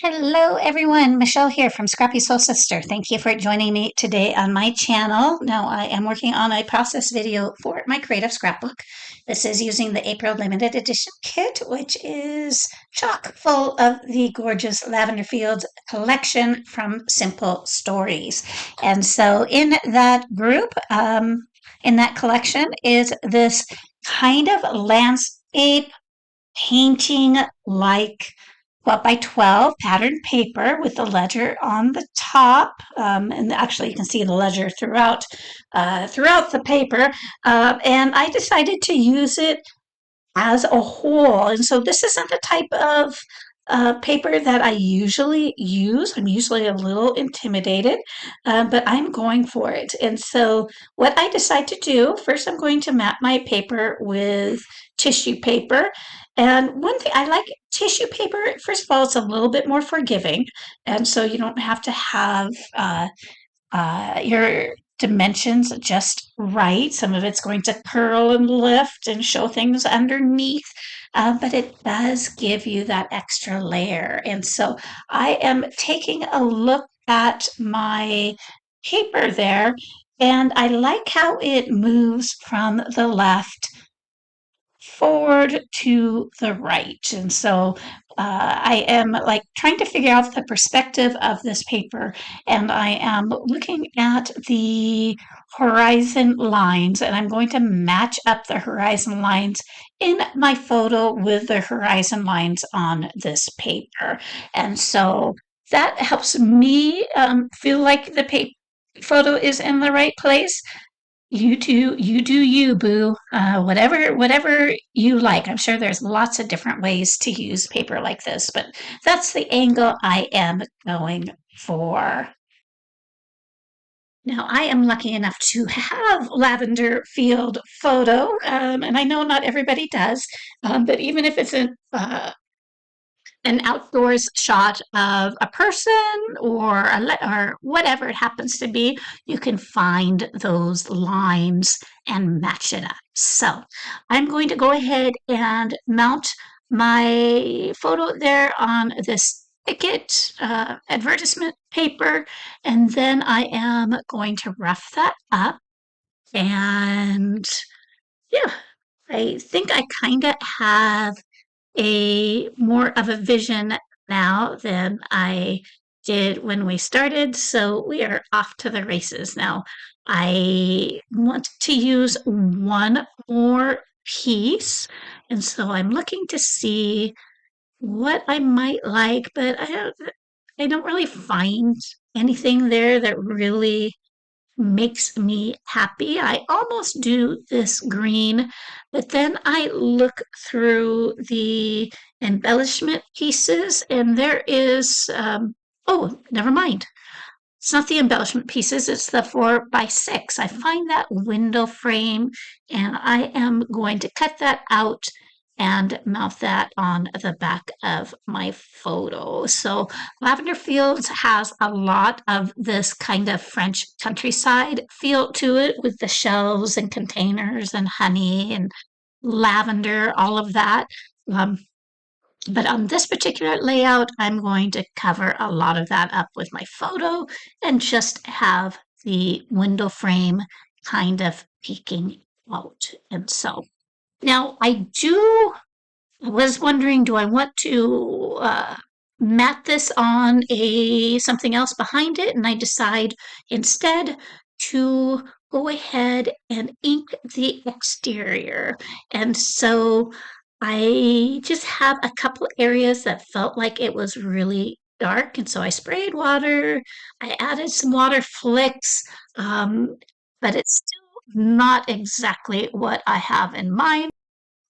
Hello, everyone. Michelle here from Scrappy Soul Sister. Thank you for joining me today on my channel. Now, I am working on a process video for my creative scrapbook. This is using the April limited edition kit, which is chock full of the gorgeous Lavender Fields collection from Simple Stories. And so, in that group, in that collection, is this kind of landscape painting like 12 by 12 patterned paper with the ledger on the top. And actually, you can see the ledger throughout the paper. And I decided to use it as a whole. And so this isn't the type of paper that I usually use. I'm usually a little intimidated, but I'm going for it. And so what I decide to do, first I'm going to map my paper with tissue paper. And one thing I like tissue paper, first of all, it's a little bit more forgiving. And so you don't have to have your dimensions just right. Some of it's going to curl and lift and show things underneath, but it does give you that extra layer. And so I am taking a look at my paper there, and I like how it moves from the left forward to the right. And so I am like trying to figure out the perspective of this paper, and I am looking at the horizon lines, and I'm going to match up the horizon lines in my photo with the horizon lines on this paper. And so that helps me feel like the paper photo is in the right place. You do you, boo. Whatever you like. I'm sure there's lots of different ways to use paper like this, but that's the angle I am going for. Now, I am lucky enough to have lavender field photo, and I know not everybody does, but even if it's an outdoors shot of a person or whatever it happens to be, you can find those lines and match it up. So I'm going to go ahead and mount my photo there on this ticket advertisement paper, and then I am going to rough that up. And yeah, I think I kind of have a more of a vision now than I did when we started. So we are off to the races now. I want to use one more piece. And so I'm looking to see what I might like, but I don't really find anything there that really makes me happy. I almost do this green, but then I look through the embellishment pieces and there is, oh, never mind. It's not the embellishment pieces, it's the 4 by 6. I find that window frame and I am going to cut that out and mount that on the back of my photo. So Lavender Fields has a lot of this kind of French countryside feel to it with the shelves and containers and honey and lavender, all of that. Um, but on this particular layout, I'm going to cover a lot of that up with my photo and just have the window frame kind of peeking out. And so now I was wondering, do I want to mat this on a something else behind it? And I decide instead to go ahead and ink the exterior. And so I just have a couple areas that felt like it was really dark. And so I sprayed water, I added some water flicks, but it's still not exactly what I have in mind.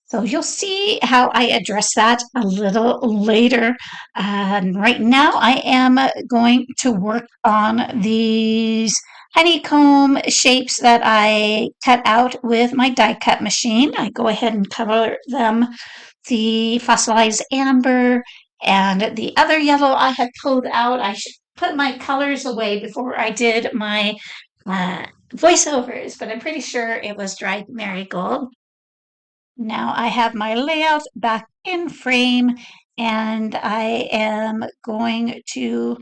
So you'll see how I address that a little later. Right now, I am going to work on these honeycomb shapes that I cut out with my die cut machine. I go ahead and cover them the fossilized amber and the other yellow I had pulled out. I should put my colors away before I did my voiceovers, but I'm pretty sure it was dried marigold. Now I have my layout back in frame and I am going to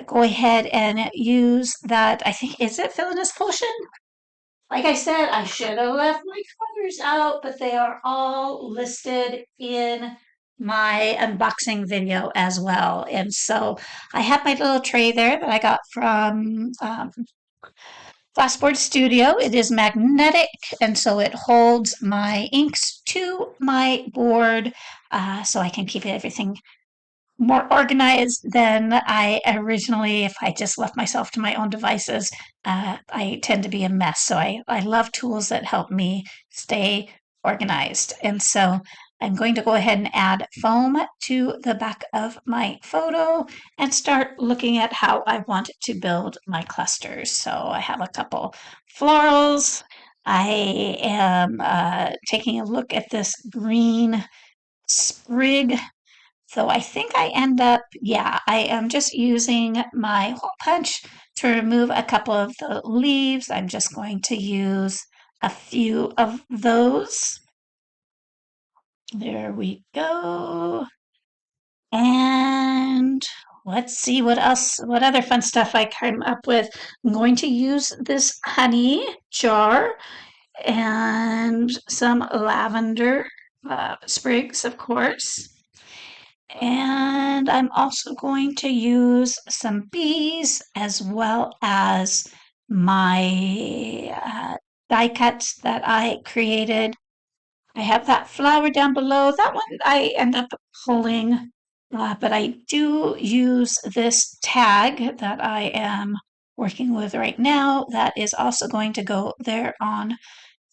go ahead and use that. I think, is it Villainous Potion? Like I said, I should have left my colors out, but they are all listed in my unboxing video as well. And so I have my little tray there that I got from Glassboard Studio. It is magnetic, and so it holds my inks to my board so I can keep everything more organized than I originally, if I just left myself to my own devices, I tend to be a mess. So I love tools that help me stay organized. And so I'm going to go ahead and add foam to the back of my photo and start looking at how I want to build my clusters. So I have a couple florals. I am taking a look at this green sprig, so I think I end up, yeah, I am just using my hole punch to remove a couple of the leaves. I'm just going to use a few of those. There we go. And let's see what else, what other fun stuff I came up with. I'm going to use this honey jar and some lavender sprigs, of course. And I'm also going to use some bees as well as my die cuts that I created. I have that flower down below. That one I end up pulling, but I do use this tag that I am working with right now. That is also going to go there on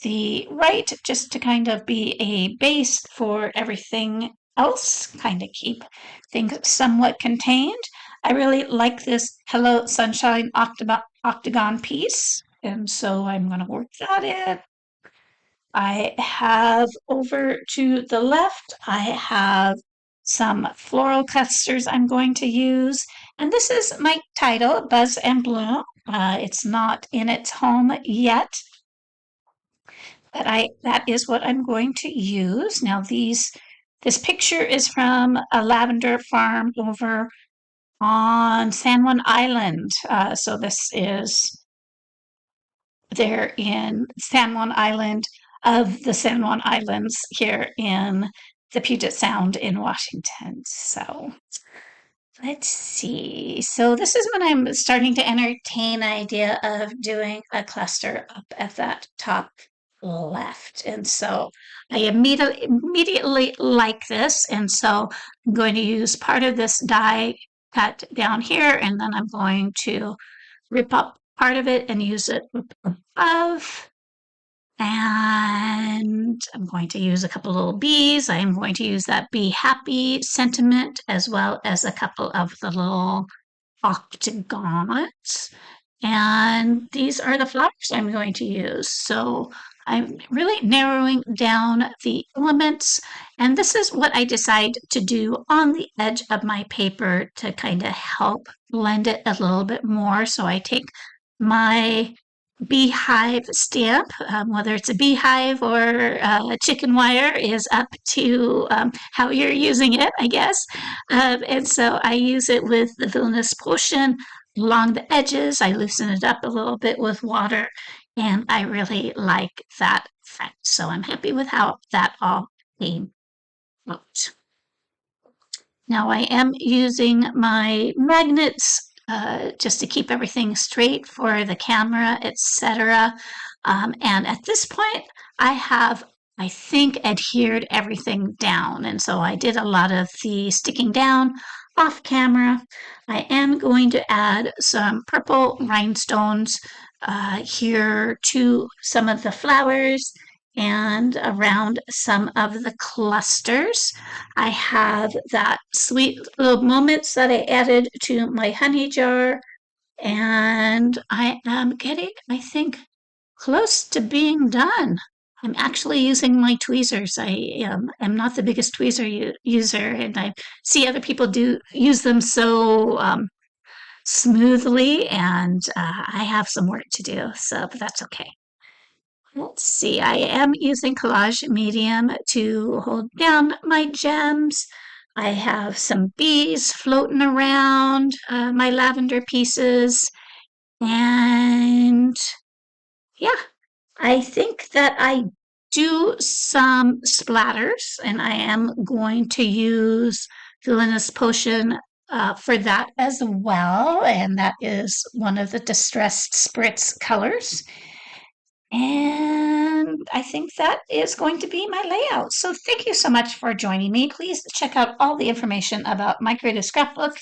the right, just to kind of be a base for everything else, kind of keep things somewhat contained. I really like this Hello Sunshine octagon piece, and so I'm going to work that in. I have over to the left, I have some floral clusters I'm going to use, and this is my title, Buzz and Bloom. It's not in its home yet, but that is what I'm going to use. Now this picture is from a lavender farm over on San Juan Island. So this is there in San Juan Island, of the San Juan Islands here in the Puget Sound in Washington. So let's see. So this is when I'm starting to entertain the idea of doing a cluster up at that top left. And so I immediately like this. And so I'm going to use part of this die cut down here, and then I'm going to rip up part of it and use it above. And I'm going to use a couple little bees. I'm going to use that be happy sentiment as well as a couple of the little octagons. And these are the flowers I'm going to use. So I'm really narrowing down the elements. And this is what I decide to do on the edge of my paper to kind of help blend it a little bit more. So I take my beehive stamp, whether it's a beehive or a chicken wire is up to how you're using it, I guess. And so I use it with the Villainous Potion along the edges. I loosen it up a little bit with water, and I really like that effect. So I'm happy with how that all came out. Now I am using my magnets just to keep everything straight for the camera, etc. And at this point, I have, I think, adhered everything down. And so I did a lot of the sticking down off camera. I am going to add some purple rhinestones here to some of the flowers and around some of the clusters. I have that sweet little moments that I added to my honey jar, and I am getting, I think, close to being done. I'm actually using my tweezers. I am not the biggest tweezer user, and I see other people do use them so smoothly, and I have some work to do, so but that's okay. Let's see, I am using collage medium to hold down my gems. I have some bees floating around my lavender pieces. And yeah, I think that I do some splatters, and I am going to use Villainous Potion for that as well. And that is one of the Distressed Spritz colors. And I think that is going to be my layout. So thank you so much for joining me. Please check out all the information about my creative scrapbook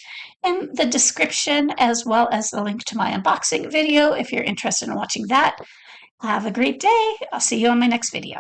in the description, as well as the link to my unboxing video if you're interested in watching that. Have a great day. I'll see you on my next video.